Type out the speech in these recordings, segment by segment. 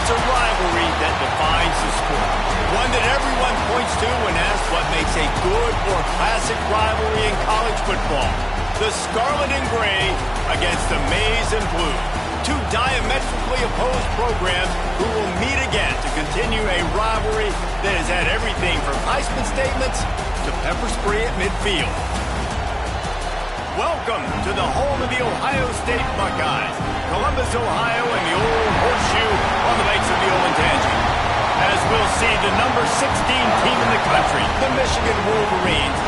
It's a rivalry that defines the sport. One that everyone points to when asked what makes a good or classic rivalry in college football. The Scarlet and Gray against the Maize and Blue. Two diametrically opposed programs who will meet again to continue a rivalry that has had everything from Heisman statements to pepper spray at midfield. Welcome to the home of the Ohio State Buckeyes, Columbus, Ohio, and the old horseshoe on the banks of the old Ncaa. As we'll see the number 16 team in the country, the Michigan Wolverines,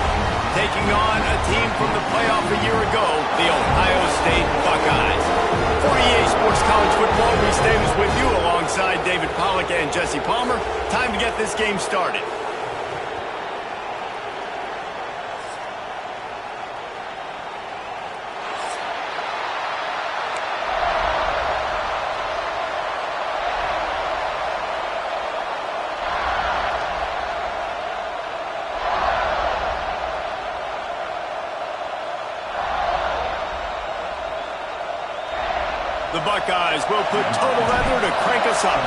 taking on a team from the playoff a year ago, the Ohio State Buckeyes. For EA Sports College Football, Reese Davis with you alongside David Pollack and Jesse Palmer. Time to get this game started. The Buckeyes will put total leather to crank us up.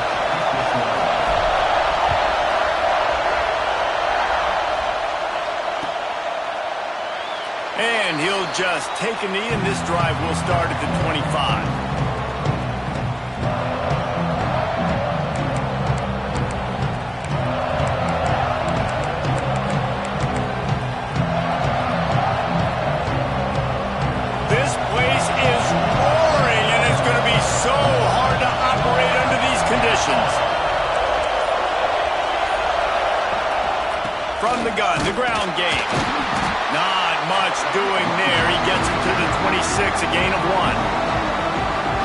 And he'll just take a knee, and this drive will start at the 25. From the gun, the ground game. Not much doing there. He gets it to the 26, a gain of 1.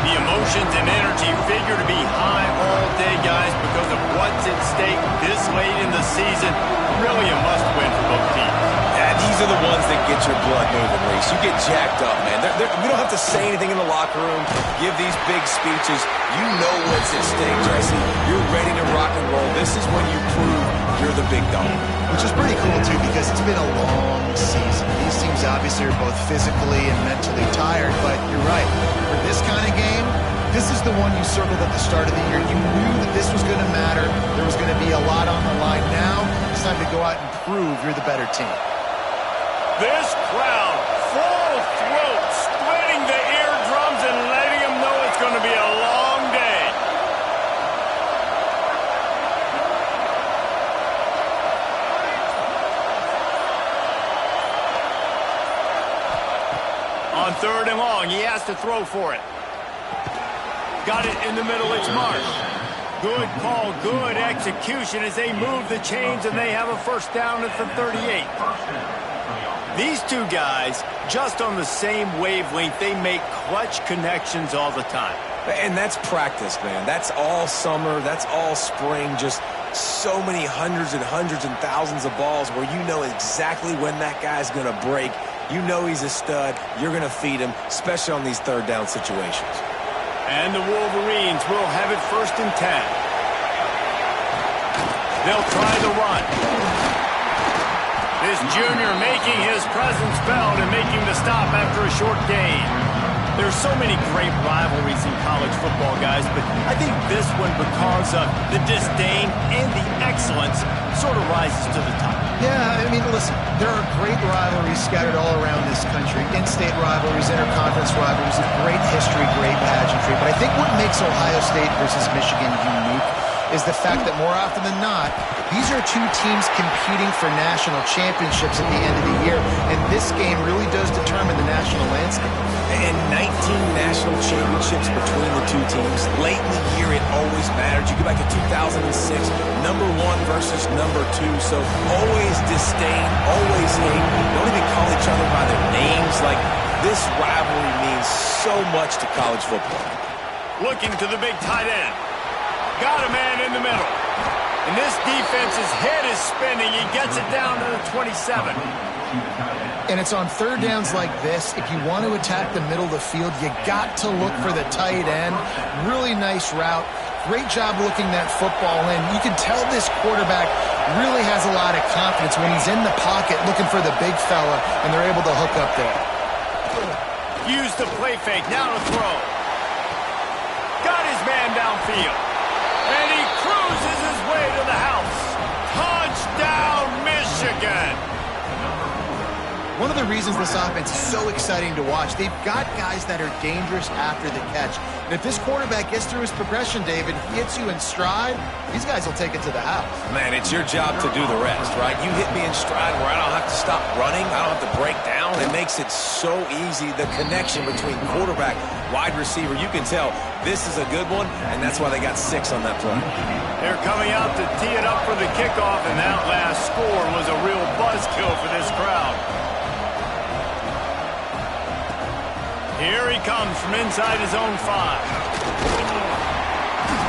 The emotions and energy figure to be high all day, guys, because of what's at stake this late in the season. Really a must-win for both teams. Yeah, these are the ones that get your blood moving, Reese. You get jacked up, man. We don't have to say anything in the locker room, give these big speeches. You know what's at stake, Jesse. You're ready to rock and roll. This is when you prove you're the big dog. Which is pretty cool, too, because it's been a long season. These teams obviously are both physically and mentally tired, but you're right. For this kind of game, this is the one you circled at the start of the year. You knew that this was going to matter. There was going to be a lot on the line. Now it's time to go out and prove you're the better team. This crowd, full throat, splitting the eardrums and letting them know it's going to be a long day. On 3rd and long, he has to throw for it. Got it in the middle, it's Marsh. Good call, good execution as they move the chains and they have a first down at the 38. These two guys, just on the same wavelength, they make clutch connections all the time. And that's practice, man. That's all summer. That's all spring. Just so many hundreds and thousands of balls where you know exactly when that guy's going to break. You know he's a stud. You're going to feed him, especially on these 3rd down situations. And the Wolverines will have it 1st and 10. They'll try the run. This junior making his presence felt and making the stop after a short gain. There's so many great rivalries in college football, guys, but I think this one, because of the disdain and the excellence, sort of rises to the top. Yeah, I mean, listen, there are great rivalries scattered all around this country. In-state rivalries, interconference rivalries, great history, great pageantry. But I think what makes Ohio State versus Michigan unique is the fact that more often than not, these are two teams competing for national championships at the end of the year, and this game really does determine the national landscape. And 19 national championships between the two teams. Late in the year, it always mattered. You go back to 2006, number 1 versus number 2, so always disdain, always hate. Don't even call each other by their names. Like, this rivalry means so much to college football. Looking to the big tight end. Got a man in the middle. And this defense's head is spinning. He gets it down to the 27. And it's on 3rd downs like this. If you want to attack the middle of the field, you got to look for the tight end. Really nice route. Great job looking that football in. You can tell this quarterback really has a lot of confidence when he's in the pocket looking for the big fella, and they're able to hook up there. Use the play fake. Now to throw. Got his man downfield. again. One of the reasons this offense is so exciting to watch, they've got guys that are dangerous after the catch. And if this quarterback gets through his progression, David, hits you in stride, these guys will take it to the house. Man, it's your job to do the rest, right? You hit me in stride where I don't have to stop running. I don't have to break down. It makes it so easy. The connection between quarterback, wide receiver, you can tell this is a good one, and that's why they got 6 on that play. They're coming out to tee it up for the kickoff, and that last score was a real buzzkill for this crowd. Here he comes from inside his own 5.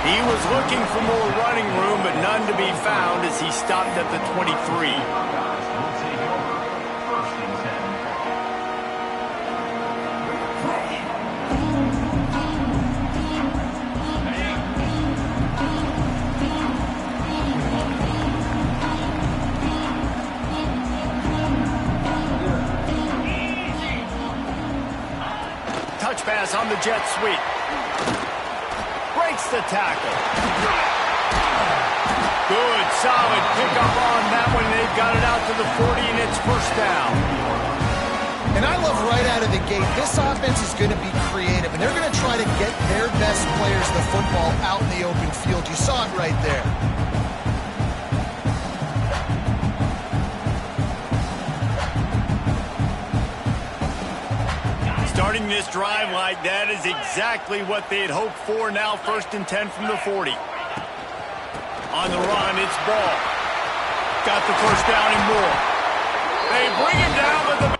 He was looking for more running room, but none to be found as he stopped at the 23. Pass on the jet sweep. Breaks the tackle. Good, solid pickup on that one. They've got it out to the 40, and it's first down. And I love right out of the gate, this offense is going to be creative, and they're going to try to get their best players the football out in the open field. You saw it right there. Starting this drive like that is exactly what they had hoped for. Now 1st and 10 from the 40. On the run, it's Ball. Got the first down and more. They bring him down with the...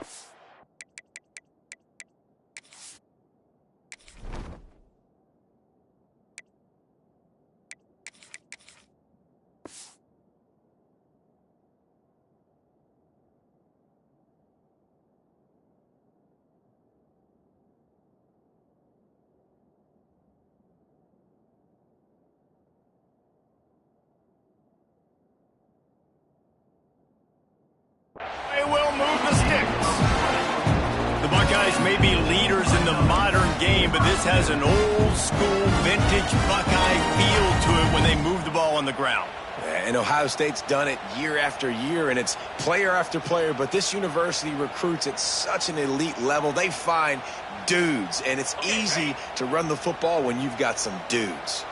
May be leaders in the modern game, but this has an old-school, vintage Buckeye feel to it when they move the ball on the ground. And Ohio State's done it year after year, and it's player after player, but this university recruits at such an elite level. They find dudes, and it's easy to run the football when you've got some dudes.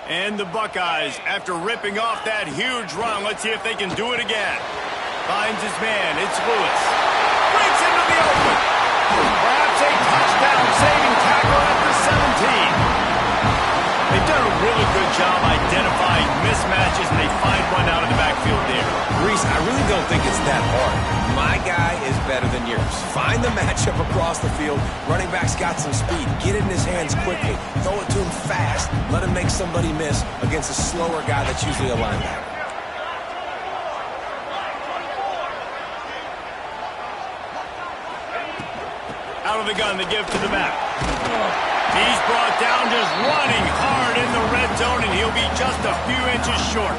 And the Buckeyes, after ripping off that huge run, let's see if they can do it again. Finds his man, it's Lewis. Breaks into the open. Perhaps a touchdown-saving tackle at the 17. They've done a really good job identifying mismatches, and they find one out of the backfield there. Reese, I really don't think it's that hard. My guy is better than yours. Find the matchup across the field. Running back's got some speed. Get it in his hands quickly. Throw it to him fast. Let him make somebody miss against a slower guy that's usually a linebacker. Out of the gun to give to the back. He's brought down just running hard in the red zone, and he'll be just a few inches short.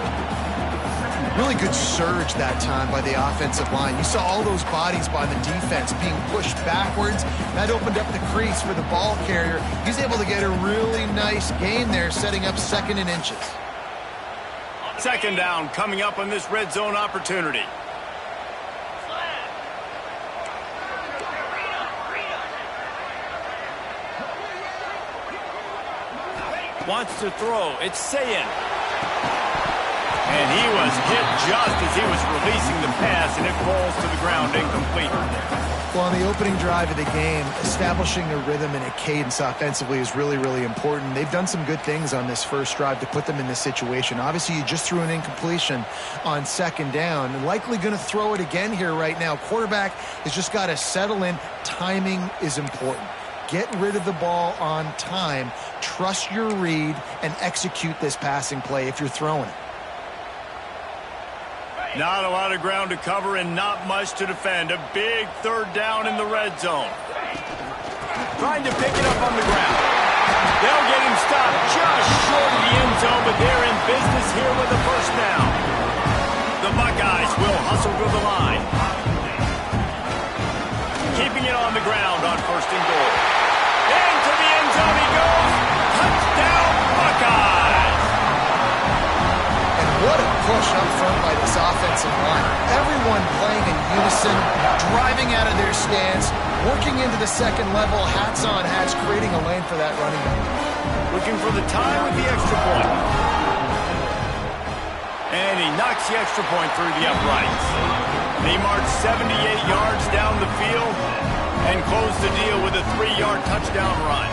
Really good surge that time by the offensive line. You saw all those bodies by the defense being pushed backwards. That opened up the crease for the ball carrier. He's able to get a really nice gain there, setting up 2nd and inches. 2nd down coming up on this red zone opportunity. Wants to throw. It's Ncaa. And he was hit just as he was releasing the pass, and it falls to the ground incomplete. Well, on the opening drive of the game, establishing a rhythm and a cadence offensively is really, really important. They've done some good things on this first drive to put them in this situation. Obviously, you just threw an incompletion on 2nd down, and likely going to throw it again here right now. Quarterback has just got to settle in. Timing is important. Get rid of the ball on time. Trust your read and execute this passing play if you're throwing it. Not a lot of ground to cover and not much to defend. A big 3rd down in the red zone. Trying to pick it up on the ground. They'll get him stopped just short of the end zone, but they're in business here with a first down. The Buckeyes will hustle to the line. Keeping it on the ground on 1st and goal. Into the end zone he goes. Touchdown, Buckeyes! And what a push up front by this offensive line. everyone playing in unison, driving out of their stance, working into the second level, hats on hats, creating a lane for that running back. Looking for the time with the extra point. And he knocks the extra point through the uprights. They march 78 yards down the field and close the deal with a 3-yard touchdown run.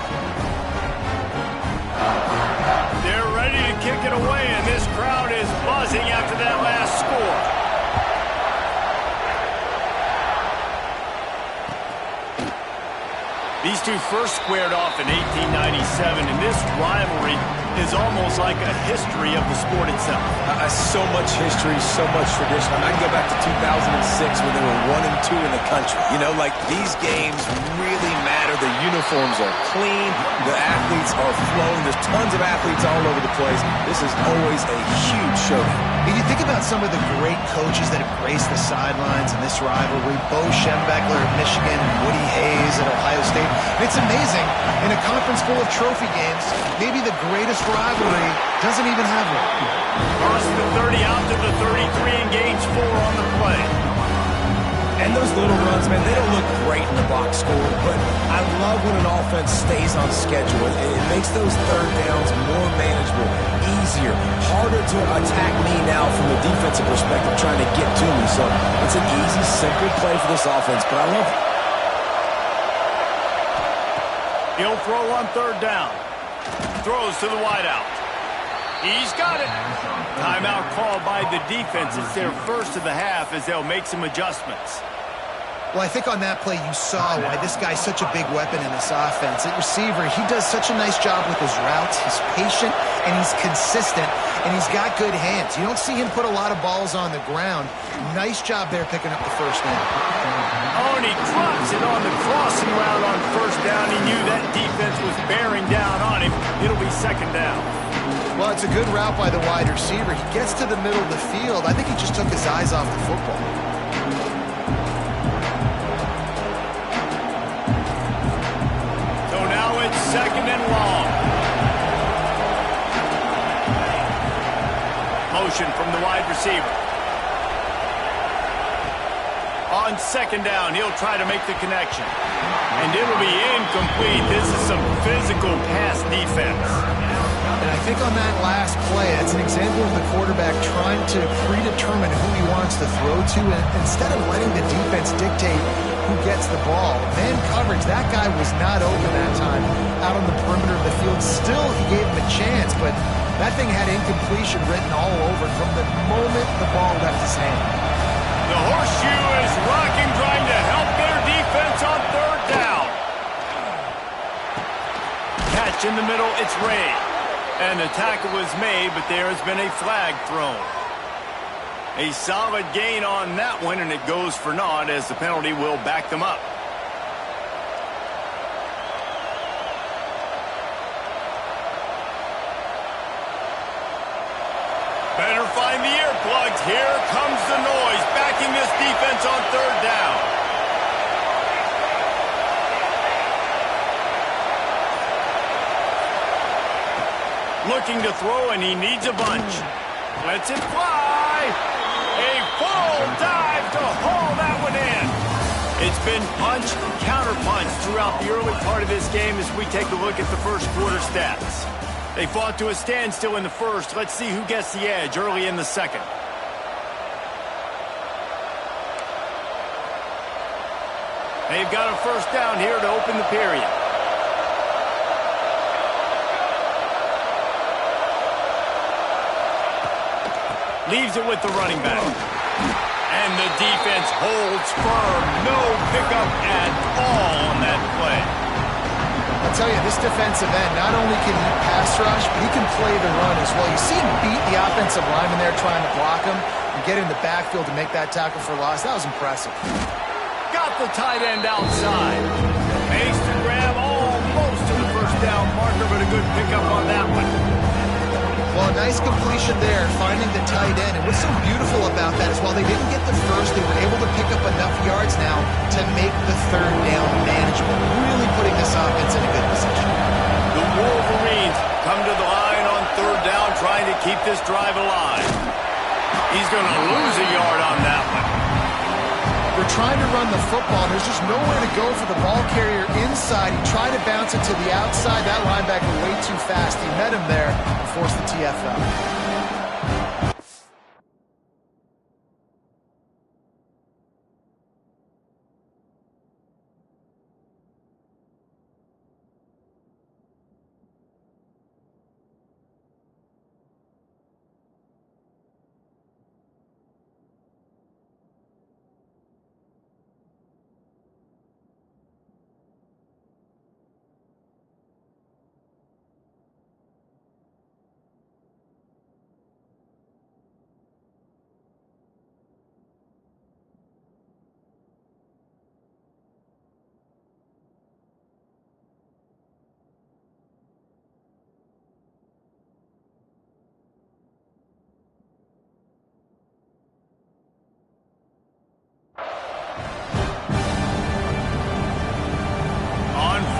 They're ready to kick it away, and this crowd is buzzing after that last score. These two first squared off in 1897, and this rivalry is almost like a history of the sport itself. So much history, so much tradition. I can go back to 2006 when they were 1-2 in the country. You know, like, these games really matter. The uniforms are clean. The athletes are flowing. There's tons of athletes all over the place. This is always a huge showdown. If you think about some of the great coaches that have graced the sidelines in this rivalry, Bo Schembechler at Michigan and Woody Hayes at Ohio State, it's amazing. In a conference full of trophy games, maybe the greatest rivalry doesn't even have one. Cross the 30 out to the 33 and gains 4 on the play. And those little runs, man, they don't look great in the box score, but I love when an offense stays on schedule. It makes those third downs more manageable, easier, harder to attack me now from a defensive perspective trying to get to me. So it's an easy, simple play for this offense, but I love it. He'll throw on third down. Throws to the wideout. He's got it. Timeout called by the defense. It's their first of the half as they'll make some adjustments. Well, I think on that play you saw why this guy's such a big weapon in this offense. At receiver, he does such a nice job with his routes. He's patient, and he's consistent, and he's got good hands. You don't see him put a lot of balls on the ground. Nice job there picking up the first down. Oh, and he drops it on the crossing route on first down. He knew that defense was bearing down on him. It'll be second down. Well, it's a good route by the wide receiver. He gets to the middle of the field. I think he just took his eyes off the football. Second and long. Motion from the wide receiver. On second down, he'll try to make the connection. And it'll be incomplete. This is some physical pass defense. And I think on that last play, it's an example of the quarterback trying to predetermine who he wants to throw to, and instead of letting the defense dictate who gets the ball. Man coverage, that guy was not open that time out on the perimeter of the field. Still, he gave him a chance, but that thing had incompletion written all over it from the moment the ball left his hand. The horseshoe is rocking, trying to help their defense on third down. Catch in the middle, it's Ray. And the tackle was made, but there has been a flag thrown. A solid gain on that one, and it goes for naught as the penalty will back them up. Better find the earplugs. Here comes the noise, backing this defense on third down. Looking to throw, and he needs a bunch. Lets it fly. A full dive to haul that one in. It's been punch, counter-punch throughout the early part of this game as we take a look at the first quarter stats. They fought to a standstill in the first. Let's see who gets the edge early in the second. They've got a first down here to open the period. Leaves it with the running back. And the defense holds firm. No pickup at all on that play. I'll tell you, this defensive end, not only can he pass rush, but he can play the run as well. You see him beat the offensive lineman there trying to block him and get in the backfield to make that tackle for loss. That was impressive. Got the tight end outside. Makes the grab almost to the first down marker, but a good pickup on that one. Well, a nice completion there, finding the tight end. And what's so beautiful about that is while they didn't get the first, they were able to pick up enough yards now to make the third down manageable. Really putting this offense in a good position. The Wolverines come to the line on third down, trying to keep this drive alive. He's going to lose a yard on that one. trying to run the football. There's just nowhere to go for the ball carrier inside. He tried to bounce it to the outside. That linebacker way too fast. He met him there and forced the TFL.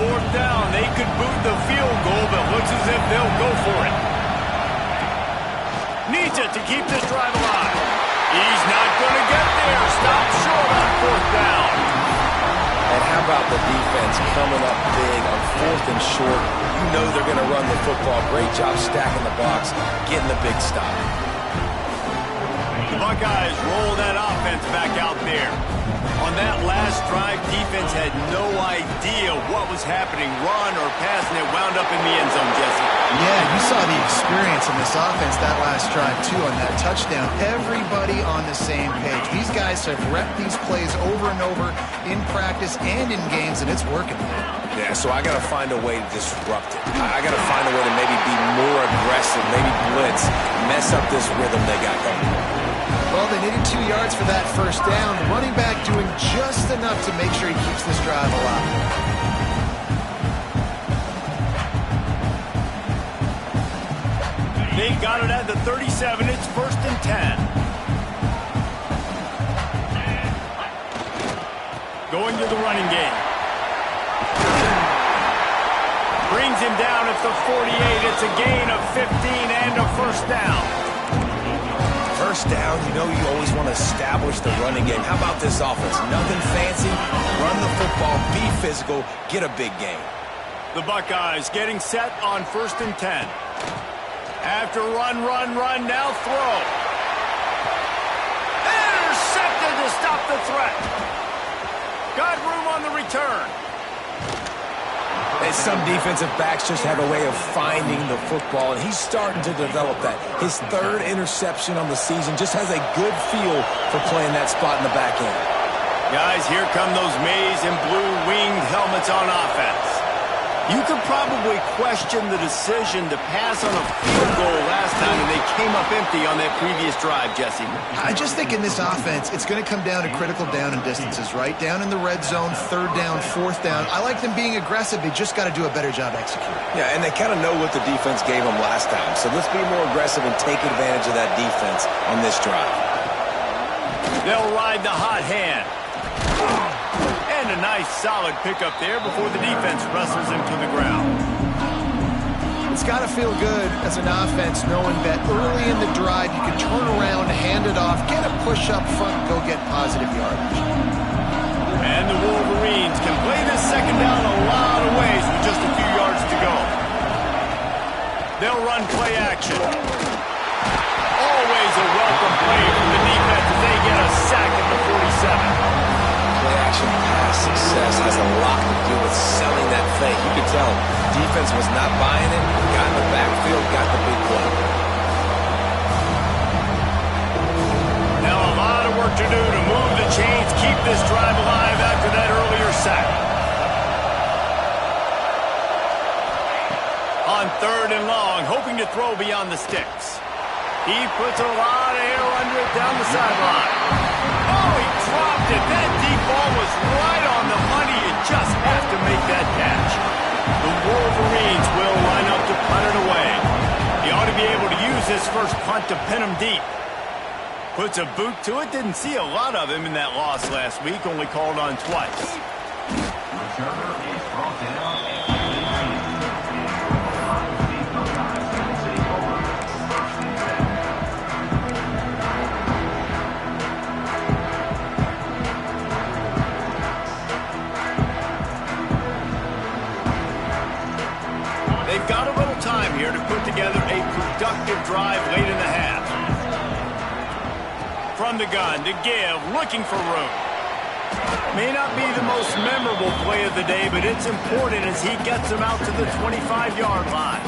Fourth down, they could boot the field goal, but looks as if they'll go for it. Needs it to keep this drive alive. He's not going to get there. Stop short on fourth down. And how about the defense coming up big on fourth and short? You know they're going to run the football. Great job stacking the box, getting the big stop. The Buckeyes roll that offense back out there. On that last drive, defense had no idea what was happening, run or pass, and it wound up in the end zone, Jesse. Yeah, you saw the experience in this offense that last drive, too, on that touchdown. Everybody on the same page. These guys have repped these plays over and over in practice and in games, and it's working. Yeah, so I got to find a way to disrupt it. I got to find a way to maybe be more aggressive, maybe blitz, mess up this rhythm they got going. Well, they needed 2 yards for that first down. The running back doing just enough to make sure he keeps this drive alive. They got it at the 37. It's 1st and 10. Going to the running game. Brings him down at the 48. It's a gain of 15 and a first down. First down, you know you always want to establish the running game. How about this offense? Nothing fancy. Run the football, be physical, get a big gain. The Buckeyes getting set on 1st and 10. After run, now throw. Intercepted to stop the threat. Got room on the return. And some defensive backs just have a way of finding the football, and he's starting to develop that. His 3rd interception on the season, just has a good feel for playing that spot in the back end. Guys, here come those maize and blue winged helmets on offense. You could probably question the decision to pass on a field goal last time, and they came up empty on that previous drive, Jesse. I just think in this offense, it's going to come down to critical down and distances, right? Down in the red zone, 3rd down, 4th down. I like them being aggressive. They just got to do a better job executing. Yeah, and they kind of know what the defense gave them last time. So let's be more aggressive and take advantage of that defense on this drive. They'll ride the hot hand. And a nice solid pickup there before the defense wrestles him to the ground. It's got to feel good as an offense knowing that early in the drive you can turn around, hand it off, get a push up front, and go get positive yardage. And the Wolverines can play this second down a lot of ways with just a few yards to go. They'll run play action. Always a welcome play from the defense as they get a sack at the 47. Play-action pass success has a lot to do with selling that fake. You could tell defense was not buying it, got in the backfield, got the big play. Now a lot of work to do to move the chains, keep this drive alive after that earlier sack. On 3rd and long, hoping to throw beyond the sticks. He puts a lot of air under it down the sideline. Oh, he dropped it. That deep ball was right on the money. You just have to make that catch. The Wolverines will line up to punt it away. He ought to be able to use his first punt to pin him deep. Puts a boot to it. Didn't see a lot of him in that loss last week. Only called on twice. Returner is brought down at 18. from the gun to give, looking for room. May not be the most memorable play of the day, but it's important as he gets him out to the 25-yard line.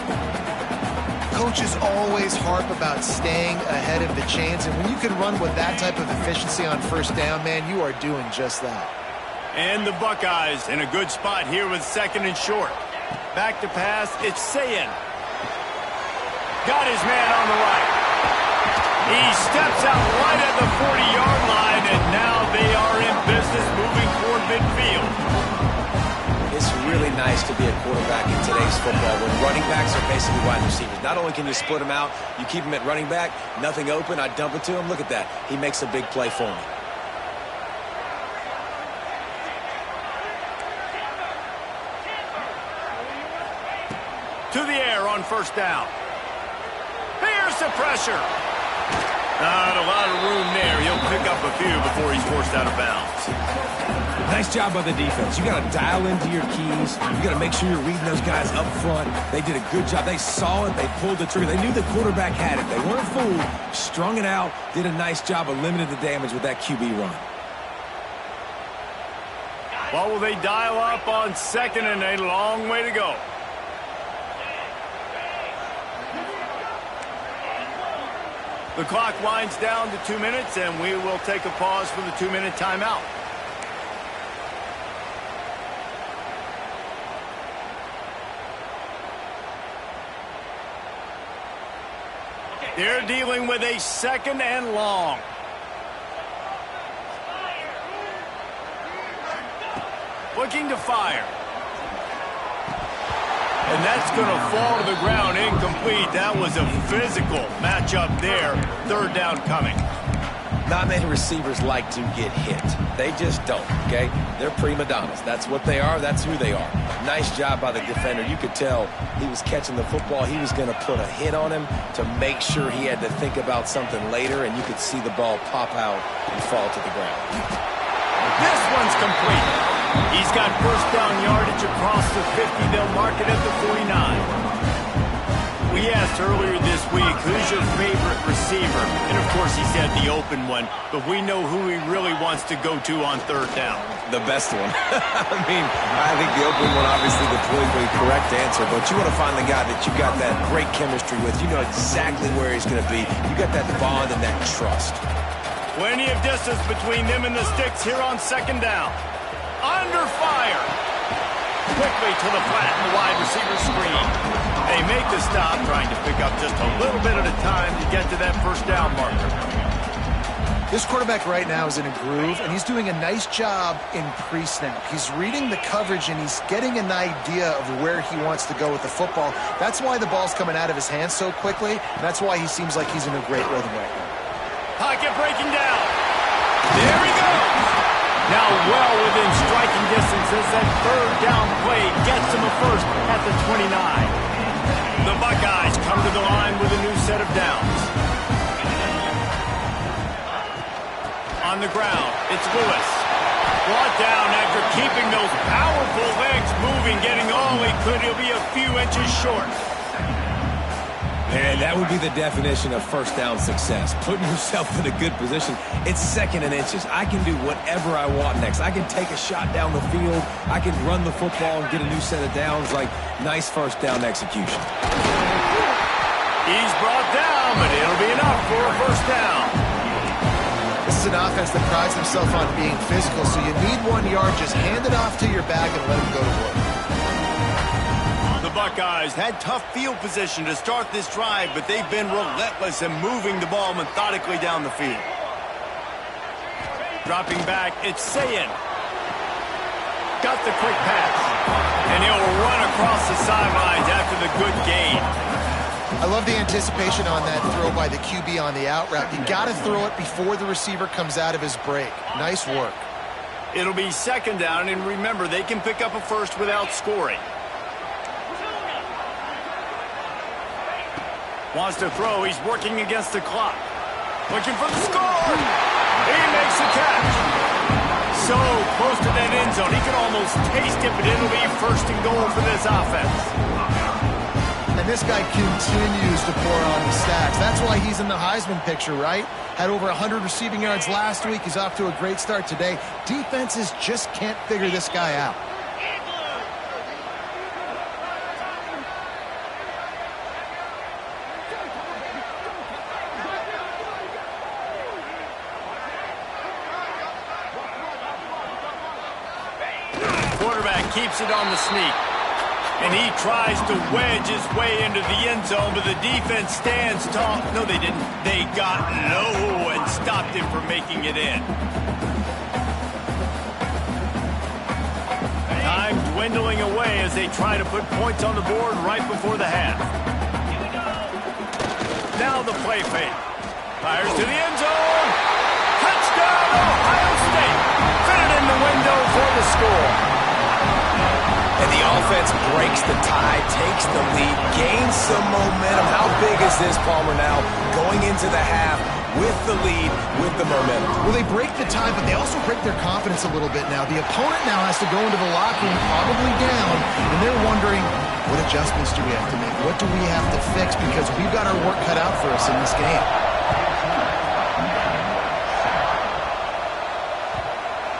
Coaches always harp about staying ahead of the chains, and when you can run with that type of efficiency on first down, man, you are doing just that. And the Buckeyes in a good spot here with 2nd and short. Back to pass, it's Ncaa. Got his man on the right. He steps out right at the 40-yard line, and now they are in business moving toward midfield. It's really nice to be a quarterback in today's football when running backs are basically wide receivers. Not only can you split them out, you keep them at running back, nothing open, I dump it to him. Look at that. He makes a big play for me. To the air on first down. Here's the pressure. Not a lot of room there. He'll pick up a few before he's forced out of bounds. Nice job by the defense. You got to dial into your keys. You got to make sure you're reading those guys up front. They did a good job. They saw it. They pulled the trigger. They knew the quarterback had it. They weren't fooled. Strung it out. Did a nice job of limiting the damage with that QB run. What will they dial up on 2nd and a long way to go? The clock winds down to 2 minutes, and we will take a pause for the 2-minute timeout. They're dealing with a 2nd and long. Looking to fire. And that's going to fall to the ground incomplete. That was a physical matchup there. 3rd down coming. Not many receivers like to get hit. They just don't, okay? They're prima donnas. That's what they are. That's who they are. Nice job by the defender. You could tell he was catching the football. He was going to put a hit on him to make sure he had to think about something later, and you could see the ball pop out and fall to the ground. This one's complete. He's got first down yardage across the 50. They'll mark it at the 49. We asked earlier this week, who's your favorite receiver? And, of course, he said the open one. But we know who he really wants to go to on 3rd down. The best one. I mean, I think the open one, obviously, the politically correct answer. But you want to find the guy that you got that great chemistry with. You know exactly where he's going to be. You got that bond and that trust. Plenty of distance between them and the sticks here on 2nd down. Under fire. Quickly to the flat and the wide receiver screen. They make the stop, trying to pick up just a little bit at a time to get to that first down marker. This quarterback right now is in a groove, and he's doing a nice job in pre-snap. He's reading the coverage, and he's getting an idea of where he wants to go with the football. That's why the ball's coming out of his hands so quickly, and that's why he seems like he's in a great rhythm right now. Pocket breaking down. There he goes. Now well within striking distance as that 3rd down play gets him a first at the 29. The Buckeyes come to the line with a new set of downs. On the ground, it's Lewis. Brought down after keeping those powerful legs moving, getting all he could. He'll be a few inches short. And that would be the definition of first down success. Putting yourself in a good position. It's 2nd and inches. I can do whatever I want next. I can take a shot down the field. I can run the football and get a new set of downs. Like, nice first down execution. He's brought down, but it'll be enough for a first down. This is an offense that prides themselves on being physical, so you need 1 yard. Just hand it off to your back and let him go to work. The Buckeyes had tough field position to start this drive, but they've been relentless in moving the ball methodically down the field. Dropping back, it's Ncaa. Got the quick pass. And he'll run across the sidelines after the good gain. I love the anticipation on that throw by the QB on the out route. You got to throw it before the receiver comes out of his break. Nice work. It'll be 2nd down, and remember, they can pick up a first without scoring. Wants to throw. He's working against the clock. Looking for the score. He makes the catch. So close to that end zone. He can almost taste it, but it'll be 1st and goal for this offense. And And this guy continues to pour on the stacks. That's why he's in the Heisman picture, right? Had over 100 receiving yards last week. He's off to a great start today. Defenses just can't figure this guy out. Quarterback keeps it on the sneak. And he tries to wedge his way into the end zone, but the defense stands tall. No, they didn't. They got low and stopped him from making it in. Time dwindling away as they try to put points on the board right before the half. Now the play fake. Fires to the end zone. Touchdown, Ohio State. Fit it in the window for the score. And the offense breaks the tie, takes the lead, gains some momentum. How big is this, Palmer, now going into the half with the lead, with the momentum? Well, they break the tie, but they also break their confidence a little bit now. The opponent now has to go into the locker room probably down, and they're wondering, what adjustments do we have to make? What do we have to fix? Because we've got our work cut out for us in this game.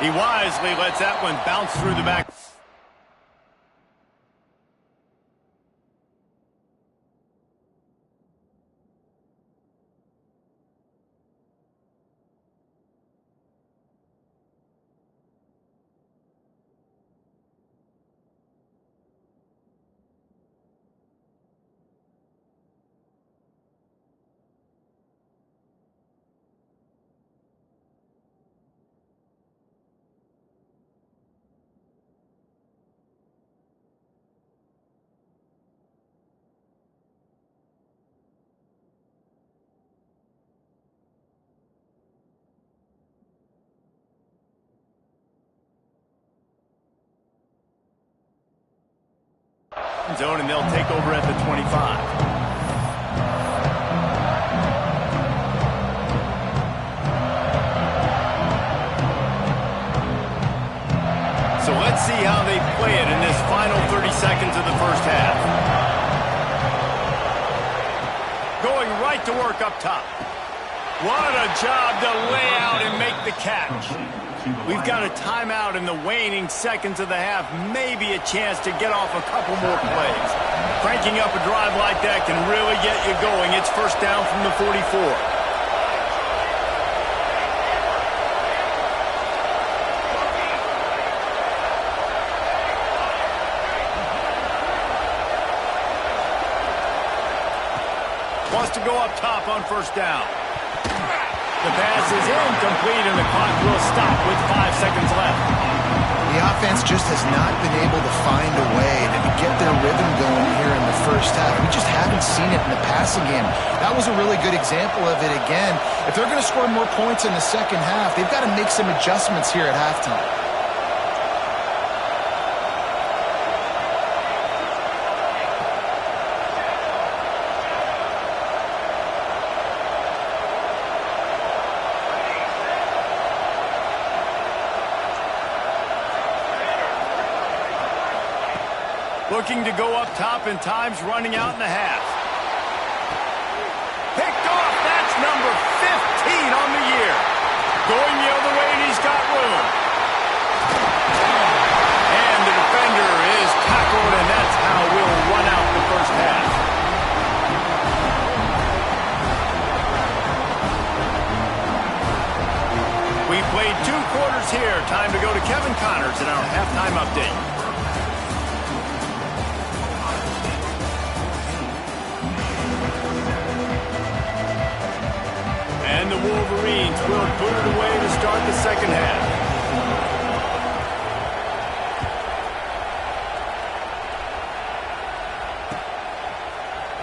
He wisely lets that one bounce through the back. Zone, and they'll take over at the 25. So let's see how they play it in this final 30 seconds of the first half. Going right to work up top. What a job to lay out and make the catch. We've got a timeout in the waning seconds of the half. Maybe a chance to get off a couple more plays. Cranking up a drive like that can really get you going. It's first down from the 44. Wants to go up top on first down. The pass is incomplete, and the clock will stop with 5 seconds left. The offense just has not been able to find a way to get their rhythm going here in the first half. We just haven't seen it in the passing game. That was a really good example of it again. If they're going to score more points in the second half, they've got to make some adjustments here at halftime. Looking to go up top, and time's running out in the half. Picked off. That's number 15 on the year. Going the other way, and he's got room. And the defender is tackled, and that's how we'll run out the first half. We played 2 quarters here. Time to go to Kevin Connors in our halftime update. And the Wolverines will put it away to start the second half.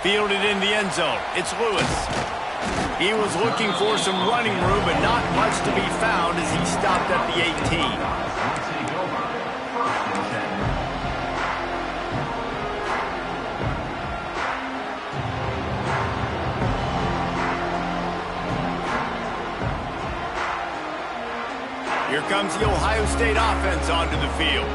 Fielded in the end zone. It's Lewis. He was looking for some running room, but not much to be found as he stopped at the 18. Here comes the Ohio State offense onto the field.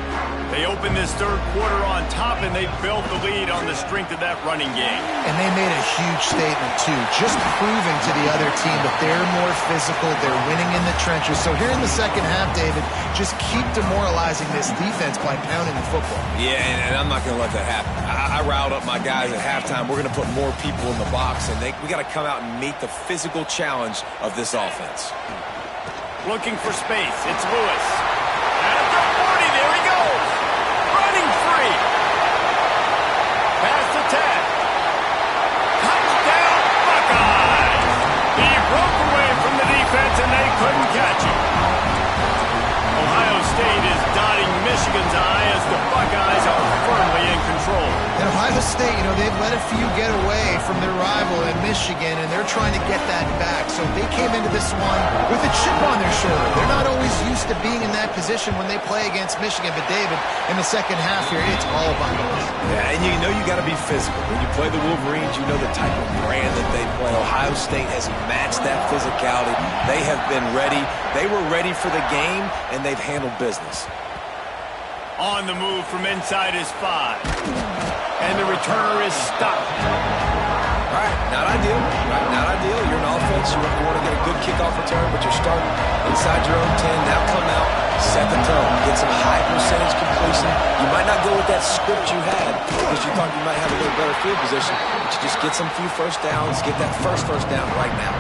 They opened this third quarter on top, and they built the lead on the strength of that running game. And they made a huge statement, too, just proving to the other team that they're more physical, they're winning in the trenches. So here in the second half, David, just keep demoralizing this defense by pounding the football. Yeah, and I'm not going to let that happen. I riled up my guys at halftime. We're going to put more people in the box, and we got to come out and meet the physical challenge of this offense. Looking for space. It's Lewis. At the 40, there he goes. Running free. Pass the 10. Touchdown, Buckeyes. He broke away from the defense, and they couldn't catch him. Ohio State is dotting Michigan's eye as the Buckeyes are firmly in control. And Ohio State, they've let a few get away from their rival in Michigan, and they're trying to get that back. So they came into this one with a chip on their shoulder. They're not always used to being in that position when they play against Michigan. But, David, in the second half here, it's all Buckeyes. Yeah, and you got to be physical. When you play the Wolverines, you know the type of brand that they play. Ohio State has matched that physicality. They have been ready. They were ready for the game, and they've handled business. On the move from inside his 5. And the returner is stopped. All right, not ideal. Right, not ideal. You're an offense. You want to get a good kickoff return, but you're starting inside your own 10. Now come out, set the tone, get some high percentage completion. You might not go with that script you had because you thought you might have a little better field position, but you just get some few first downs, get that first down right now.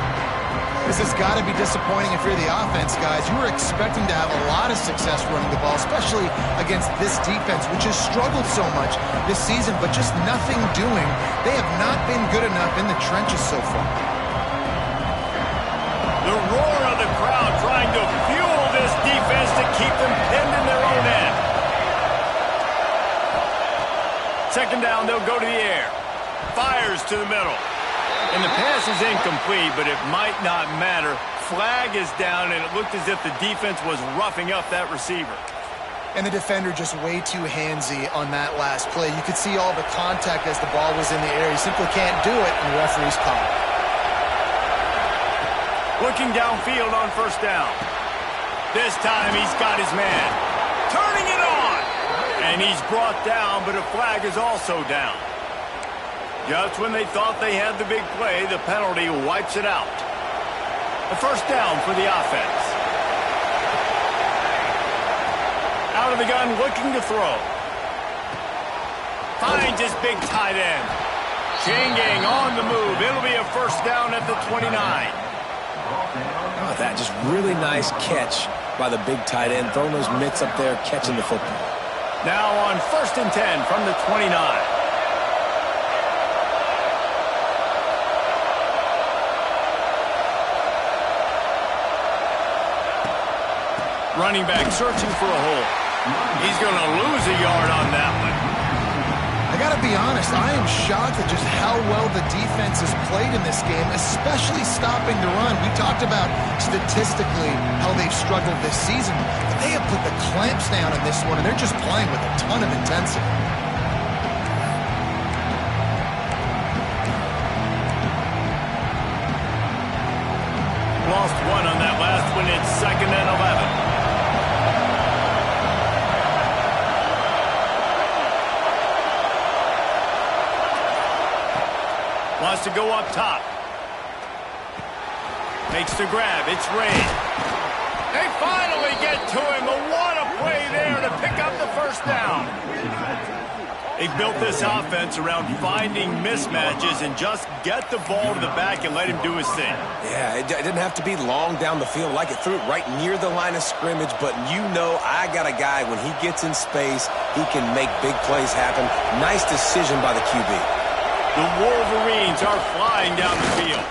This has got to be disappointing if you're the offense, guys. You were expecting to have a lot of success running the ball, especially against this defense, which has struggled so much this season, but just nothing doing. They have not been good enough in the trenches so far. The roar of the crowd trying to fuel this defense to keep them pinned in their own end. Second down, they'll go to the air. Fires to the middle. And the pass is incomplete, but it might not matter. Flag is down, and it looked as if the defense was roughing up that receiver. And the defender just way too handsy on that last play. You could see all the contact as the ball was in the air. He simply can't do it, and the referee's called. Looking downfield on first down. This time he's got his man. Turning it on! And he's brought down, but a flag is also down. Just when they thought they had the big play, the penalty wipes it out. A first down for the offense. Out of the gun, looking to throw. Finds his big tight end. Changing on the move. It'll be a first down at the 29. Oh, that just really nice catch by the big tight end. Throwing those mitts up there, catching the football. Now on 1st and 10 from the 29. Running back searching for a hole. He's going to lose a yard on that one. I got to be honest, I am shocked at just how well the defense has played in this game, especially stopping the run. We talked about statistically how they've struggled this season, but they have put the clamps down on this one, and they're just playing with a ton of intensity. Lost one on that last one. It's 2nd and 11. Wants to go up top. Makes the grab. It's Ray. They finally get to him. What a play there to pick up the first down. They built this offense around finding mismatches and just get the ball to the back and let him do his thing. Yeah, it didn't have to be long down the field. Like it threw it right near the line of scrimmage, but I got a guy, when he gets in space, he can make big plays happen. Nice decision by the QB. The Wolverines are flying down the field.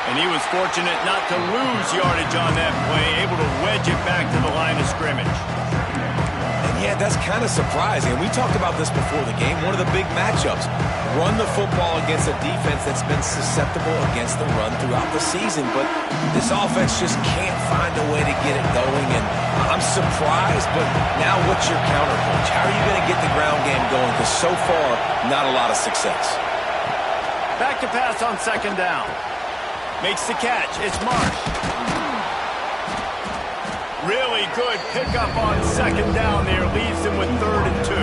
And he was fortunate not to lose yardage on that play, able to wedge it back to the line of scrimmage. And yeah, that's kind of surprising. We talked about this before the game. One of the big matchups. Run the football against a defense that's been susceptible against the run throughout the season. But this offense just can't find a way to get it going. And I'm surprised, but now what's your counterpunch? How are you going to get the ground game going? Because so far, not a lot of success. Back to pass on 2nd down. Makes the catch. It's Marsh. Really good pickup on second down there. Leaves them with 3rd and 2.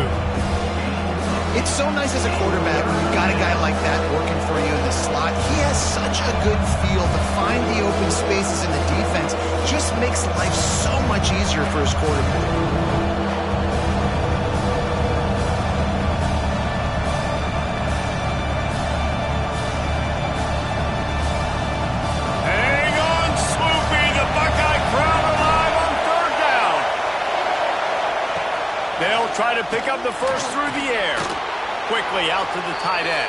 It's so nice as a quarterback when you've got a guy like that working for you in the slot. He has such a good feel to find the open spaces in the defense. Just makes life so much easier for his quarterback. Try to pick up the first through the air. Quickly out to the tight end.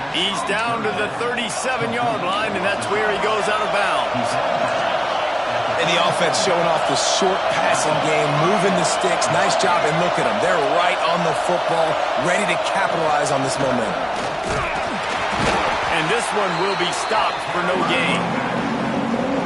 He's down to the 37-yard line, and that's where he goes out of bounds. And the offense showing off the short passing game, moving the sticks. Nice job, and look at them. They're right on the football, ready to capitalize on this momentum. And this one will be stopped for no gain.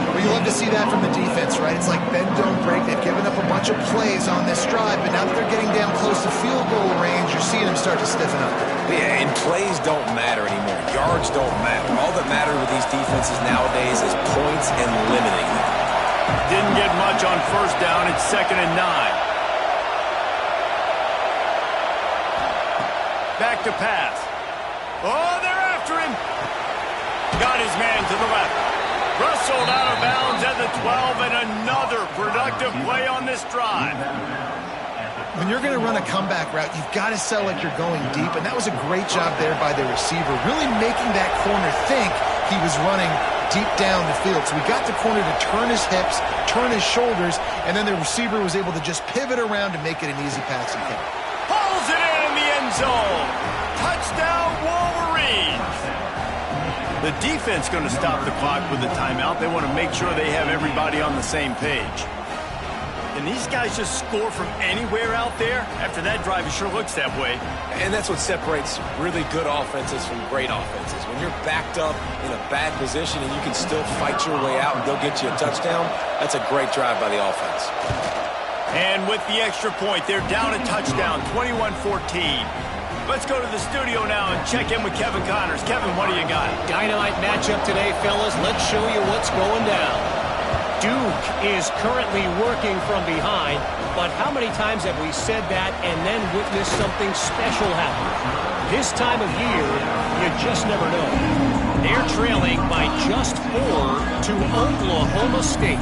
Well, you love to see that from the defense, right? It's like bend, don't break. They've given up a bunch of plays on this drive, but now that they're getting down close to field goal range, you're seeing them start to stiffen up. Yeah, and plays don't matter anymore. Yards don't matter. All that matters with these defenses nowadays is points and limiting them. Didn't get much on first down. It's 2nd and 9. Back to pass. Oh, they're after him. Got his man to the left. Rustled out of bounds at the 12, and another productive play on this drive. When you're going to run a comeback route, you've got to sell like you're going deep, and that was a great job there by the receiver, really making that corner think he was running deep down the field. So we got the corner to turn his hips, turn his shoulders, and then the receiver was able to just pivot around to make it an easy passing catch. Pulls it in the end zone. Touchdown, Wolverines. The defense going to stop the clock with a timeout. They want to make sure they have everybody on the same page. And these guys just score from anywhere out there? After that drive, it sure looks that way. And that's what separates really good offenses from great offenses. When you're backed up in a bad position and you can still fight your way out and go get you a touchdown, that's a great drive by the offense. And with the extra point, they're down a touchdown, 21-14. Let's go to the studio now and check in with Kevin Connors. Kevin, what do you got? Dynamite matchup today, fellas. Let's show you what's going down. Duke is currently working from behind, but how many times have we said that and then witnessed something special happen? This time of year, you just never know. They're trailing by just 4 to Oklahoma State.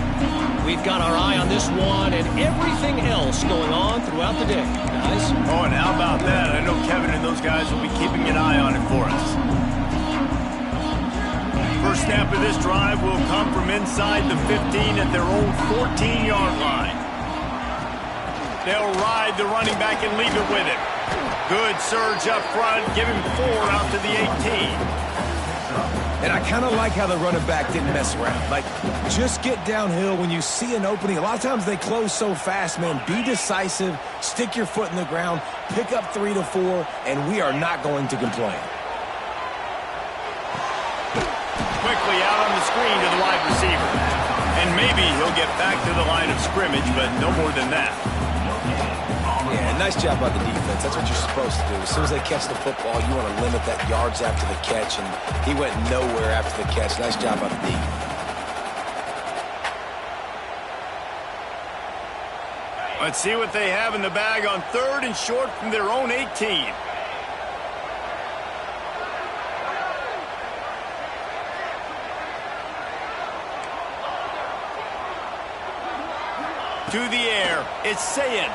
We've got our eye on this one and everything else going on throughout the day, guys. Oh, and how about that? I know Kevin and those guys will be keeping an eye on it for us. First snap of this drive will come from inside the 15 at their own 14-yard line. They'll ride the running back and leave it with him. Good surge up front, give him 4 out to the 18. And I kind of like how the running back didn't mess around. Like, just get downhill when you see an opening. A lot of times they close so fast, man. Be decisive, stick your foot in the ground, pick up 3 to 4, and we are not going to complain. Quickly out on the screen to the wide receiver. And maybe he'll get back to the line of scrimmage, but no more than that. Yeah, nice job by the defense. That's what you're supposed to do. As soon as they catch the football, you want to limit that yards after the catch, and he went nowhere after the catch. Nice job by the D. Let's see what they have in the bag on 3rd and short from their own 18. To the air, it's Ncaa.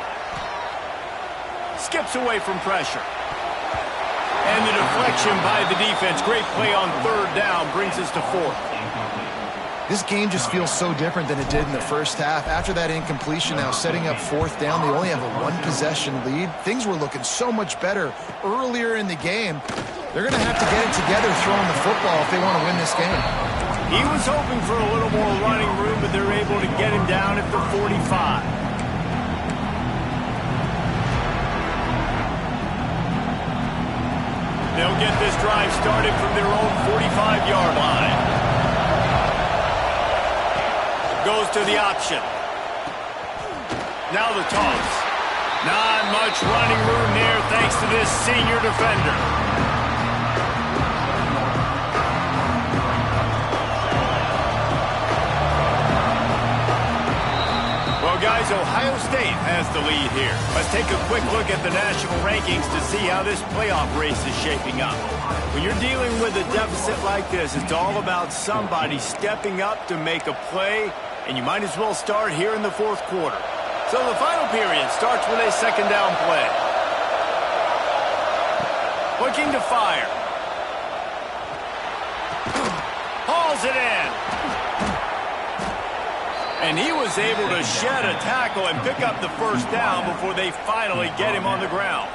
Skips away from pressure. And the deflection by the defense. Great play on 3rd down brings us to 4th. This game just feels so different than it did in the first half. After that incompletion, now setting up 4th down, they only have a 1-possession lead. Things were looking so much better earlier in the game. They're going to have to get it together throwing the football if they want to win this game. He was hoping for a little more running room, but they're able to get him down at the 45. They'll get this drive started from their own 45-yard line. Goes to the option. Now the toss. Not much running room there thanks to this senior defender. Well, guys, Ohio State has the lead here. Let's take a quick look at the national rankings to see how this playoff race is shaping up. When you're dealing with a deficit like this, it's all about somebody stepping up to make a play, and you might as well start here in the fourth quarter. So the final period starts with a second down play. Looking to fire. Hauls it in. And he was able to shed a tackle and pick up the first down before they finally get him on the ground.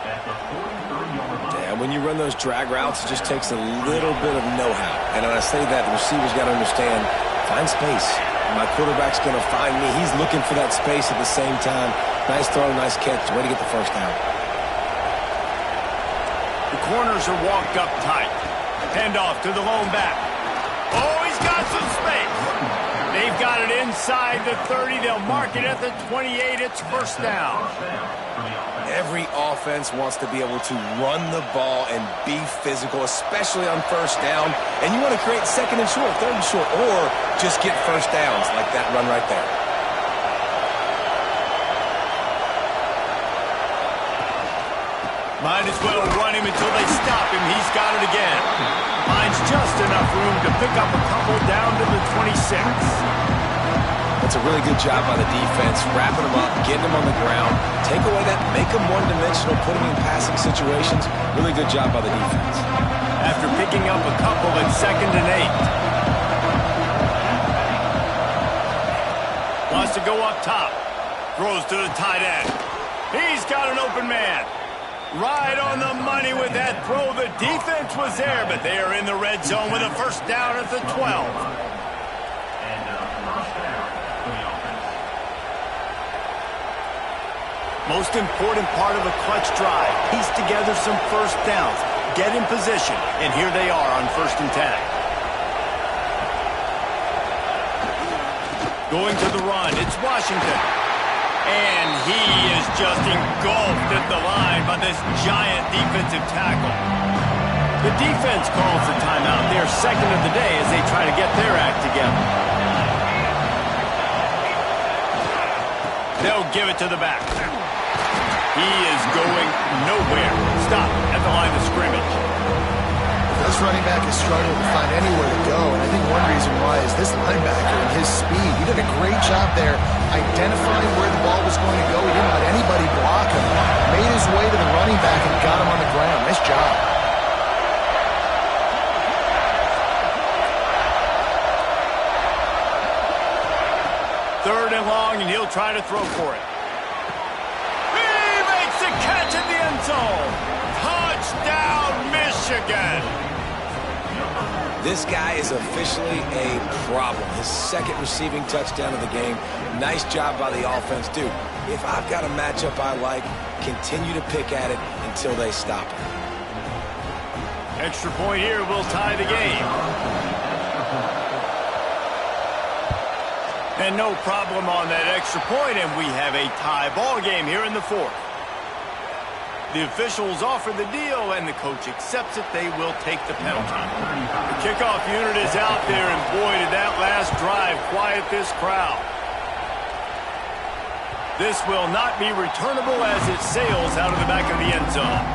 Yeah, when you run those drag routes, it just takes a little bit of know-how. And when I say that, the receiver's got to understand, find space. My quarterback's going to find me. He's looking for that space at the same time. Nice throw, nice catch. Way to get the first down. The corners are walked up tight. Handoff to the lone back. Oh, he's got some space. They've got it inside the 30. They'll mark it at the 28. It's first down. Every offense wants to be able to run the ball and be physical, especially on first down. And you want to create second and short, third and short, or just get first downs like that run right there. Might as well run him until they stop him. He's got it again. Finds just enough room to pick up a couple down to the 26. That's a really good job by the defense, wrapping them up, getting them on the ground. Take away that, make them one-dimensional, put them in passing situations. Really good job by the defense. After picking up a couple at 2nd and 8. Wants to go up top. Throws to the tight end. He's got an open man. Right on the money with that throw. The defense was there, but they are in the red zone with a first down at the 12. Most important part of a clutch drive. Piece together some first downs. Get in position. And here they are on 1st and 10. Going to the run. It's Washington. And he is just engulfed at the line by this giant defensive tackle. The defense calls the timeout. Their second of the day as they try to get their act together. They'll give it to the back. He is going nowhere. Stop at the line of scrimmage. This running back is struggling to find anywhere to go, and I think one reason why is this linebacker and his speed. He did a great job there identifying where the ball was going to go. He didn't let anybody block him. Made his way to the running back and got him on the ground. Nice job. Third and long, and he'll try to throw for it. He makes the catch in the end zone. Touchdown, Michigan. This guy is officially a problem. His second receiving touchdown of the game. Nice job by the offense. Dude, if I've got a matchup I like, continue to pick at it until they stop it. Extra point here will tie the game. And no problem on that extra point, and we have a tie ball game here in the 4th. The officials offer the deal, and the coach accepts it. They will take the penalty. The kickoff unit is out there, and boy, did that last drive quiet this crowd. This will not be returnable as it sails out of the back of the end zone.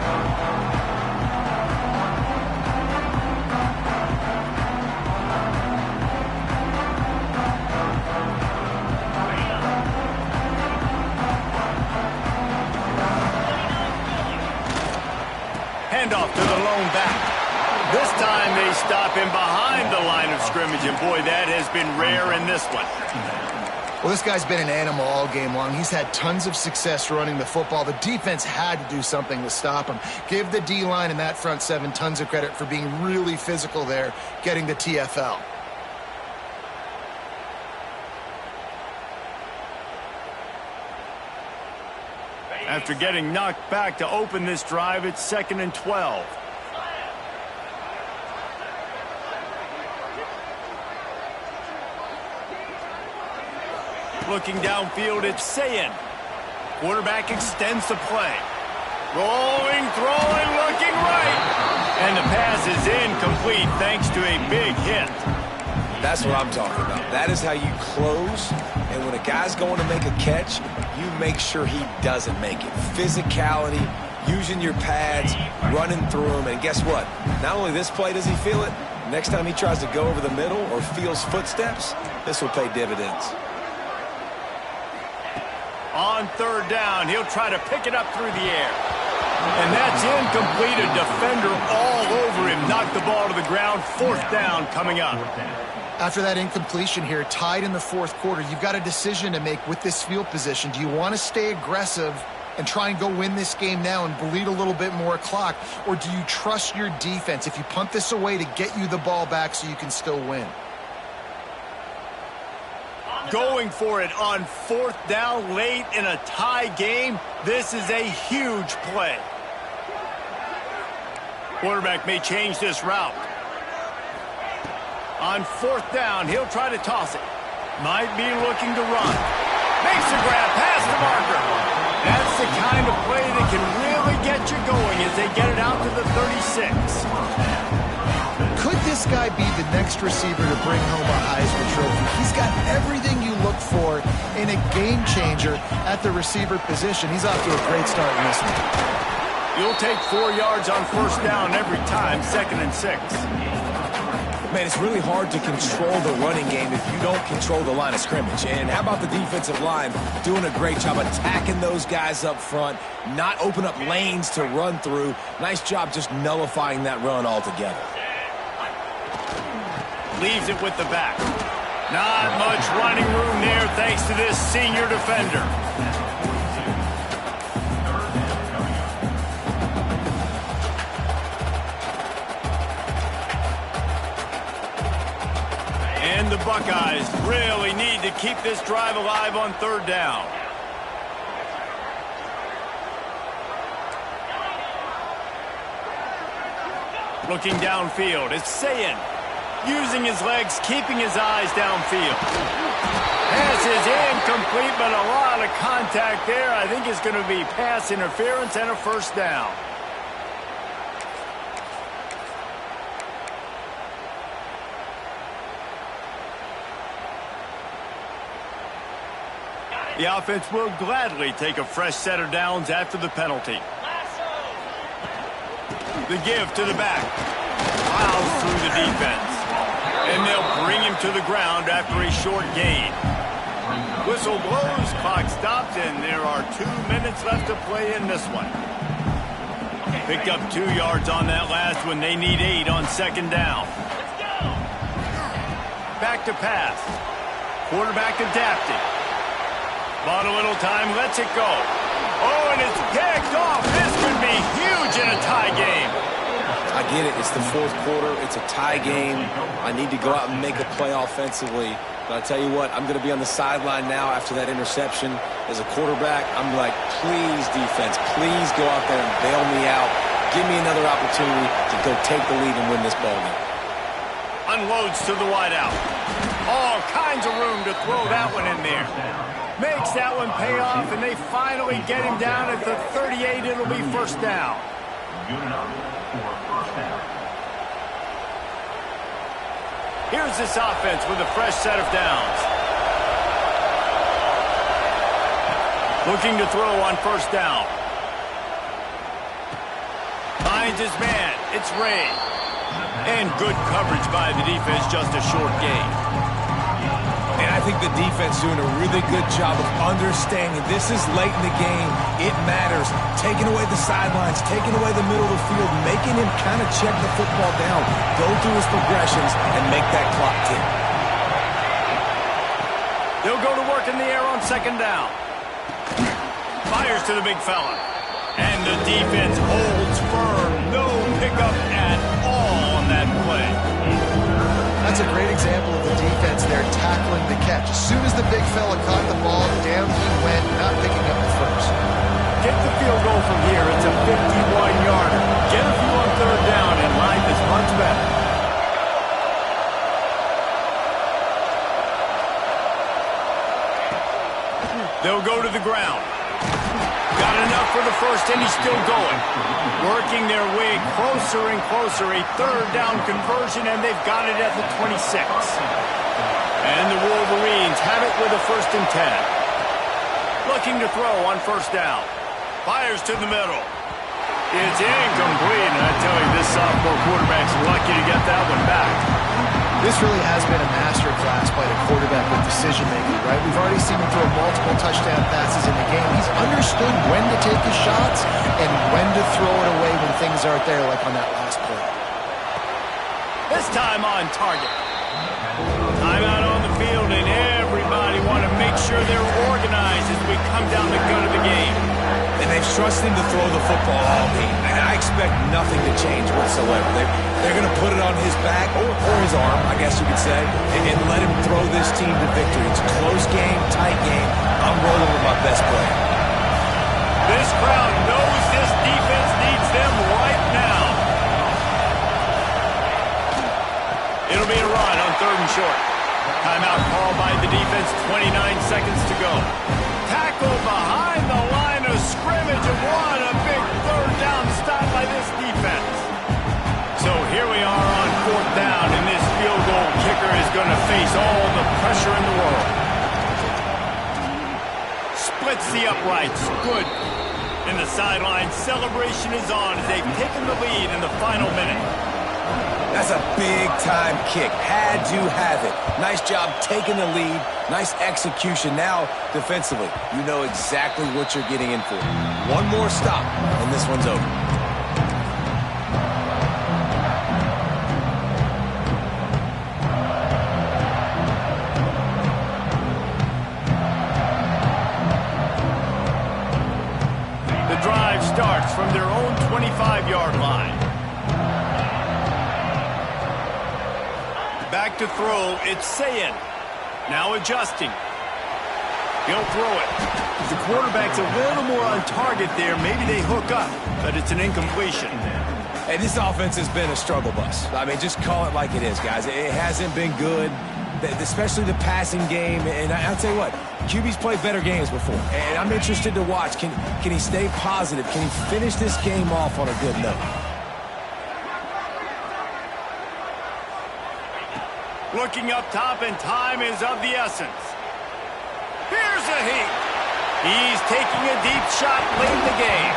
Handoff to the lone back. This time they stop him behind the line of scrimmage, and boy, that has been rare in this one. Well, this guy's been an animal all game long. He's had tons of success running the football. The defense had to do something to stop him. Give the D-line and that front seven tons of credit for being really physical there, getting the TFL. After getting knocked back to open this drive, it's 2nd and 12. Looking downfield, it's Ncaa. Quarterback extends the play. Rolling, throwing, looking right. And the pass is incomplete thanks to a big hit. That's what I'm talking about. That is how you close And when a guy's going to make a catch, you make sure he doesn't make it. Physicality, using your pads, running through them. And guess what? Not only this play does he feel it, next time he tries to go over the middle or feels footsteps, this will pay dividends. On third down, he'll try to pick it up through the air. And that's incomplete. A defender all over him. Knocked the ball to the ground. Fourth down coming up. After that incompletion here, tied in the fourth quarter, you've got a decision to make with this field position. Do you want to stay aggressive and try and go win this game now and bleed a little bit more clock? Or do you trust your defense if you punt this away to get you the ball back so you can still win? Going for it on fourth down late in a tie game. This is a huge play. Quarterback may change this route. On fourth down, he'll try to toss it. Might be looking to run. Makes a grab past the marker. That's the kind of play that can really get you going as they get it out to the 36. Could this guy be the next receiver to bring home a Heisman Trophy? He's got everything you look for in a game changer at the receiver position. He's off to a great start in this one. You'll take 4 yards on first down every time, 2nd and 6. Man, it's really hard to control the running game if you don't control the line of scrimmage. And how about the defensive line doing a great job attacking those guys up front, not open up lanes to run through. Nice job just nullifying that run altogether. Leaves it with the back. Not much running room there thanks to this senior defender. And the Buckeyes really need to keep this drive alive on third down. Looking downfield, it's Ncaa. Using his legs, keeping his eyes downfield. Pass is incomplete, but a lot of contact there. I think it's going to be pass interference and a first down. The offense will gladly take a fresh set of downs after the penalty. The give to the back. Plows through the defense. And they'll bring him to the ground after a short gain. Whistle blows, clock stops, and there are 2 minutes left to play in this one. Picked up 2 yards on that last one. They need 8 on second down. Back to pass. Quarterback adapting. Bought a little time, lets it go. Oh, and it's picked off. This could be huge in a tie game. I get it. It's the fourth quarter. It's a tie game. I need to go out and make a play offensively. But I tell you what, I'm going to be on the sideline now after that interception. As a quarterback, I'm like, please, defense, please go out there and bail me out. Give me another opportunity to go take the lead and win this ball game. Unloads to the wideout. All kinds of room to throw that one in there. Makes that one pay off, and they finally get him down at the 38. It'll be first down. Good enough for first down. Here's this offense with a fresh set of downs. Looking to throw on first down. Finds his man. It's Ray. And good coverage by the defense, just a short gain. And I think the defense doing a really good job of understanding this is late in the game. It matters. Taking away the sidelines, taking away the middle of the field, making him kind of check the football down, go through his progressions, and make that clock tick. They'll go to work in the air on second down. Fires to the big fella. And the defense holds firm. No pickup at all on that play. That's a great example of the defense there tackling the catch. As soon as the big fella caught the ball, down he went, not picking up the first. Get the field goal from here. It's a 51-yarder. Get a few on third down, and life is much better. They'll go to the ground. Got enough for the first, and he's still going. Working their way closer and closer. A third down conversion, and they've got it at the 26. And the Wolverines have it with a 1st and 10. Looking to throw on 1st down. Fires to the middle. It's incomplete, and I tell you, this sophomore quarterback's lucky to get that one back. This really has been a masterclass by the quarterback with decision-making, right? We've already seen him throw multiple touchdown passes in the game. He's understood when to take his shots and when to throw it away when things aren't there, like on that last play. This time on target. Timeout on the field, and everybody want to make sure they're organized as we come down the gun of the game. And they've trusted him to throw the football all game. And I expect nothing to change whatsoever. They're going to put it on his back, or his arm, I guess you could say, and let him throw this team to victory. It's a close game, tight game. I'm rolling with my best player. This crowd knows this defense needs them right now. It'll be a run on 3rd and short. Timeout called by the defense, 29 seconds to go. Tackle behind the line of scrimmage, and what a big 3rd down stop by this defense. So here we are on 4th down, and this field goal kicker is going to face all the pressure in the world. Splits the uprights. Good. And the sideline celebration is on as they've taken the lead in the final minute. That's a big-time kick. Had to have it. Nice job taking the lead. Nice execution. Now, defensively, you know exactly what you're getting in for. One more stop, and this one's over. The drive starts from their own 25-yard line. Back to throw, it's Ncaa. Now adjusting. He'll throw it. The quarterback's a little more on target there. Maybe they hook up, but it's an incompletion. Hey, this offense has been a struggle bus. I mean, just call it like it is, guys. It hasn't been good, especially the passing game. And I'll tell you what, QB's played better games before. And I'm interested to watch. Can he stay positive? Can he finish this game off on a good note? Looking up top, and time is of the essence. Here's a heat. He's taking a deep shot late in the game.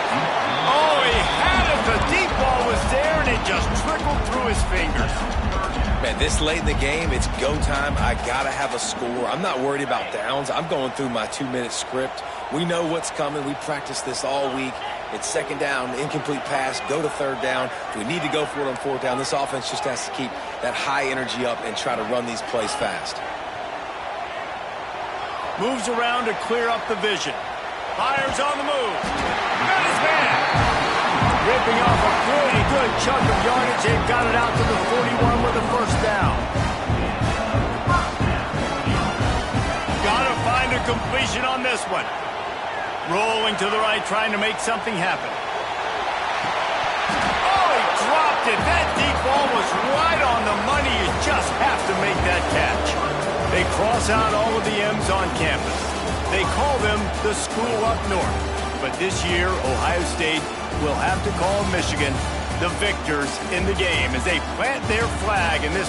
Oh, he had it. The deep ball was there, and it just trickled through his fingers. Man, this late in the game, it's go time. I got to have a score. I'm not worried about downs. I'm going through my 2-minute script. We know what's coming. We practiced this all week. It's 2nd down, incomplete pass, go to 3rd down. If we need to go for it on 4th down, this offense just has to keep that high energy up and try to run these plays fast. Moves around to clear up the vision. Fires on the move. Got his man. Ripping off a pretty good chunk of yardage. They've got it out to the 41 with a 1st down. Gotta find a completion on this one. Rolling to the right, trying to make something happen. Oh, he dropped it. That deep ball was right on the money. You just have to make that catch. They cross out all of the M's on campus. They call them the school up north. But this year, Ohio State will have to call Michigan the victors in the game as they plant their flag in this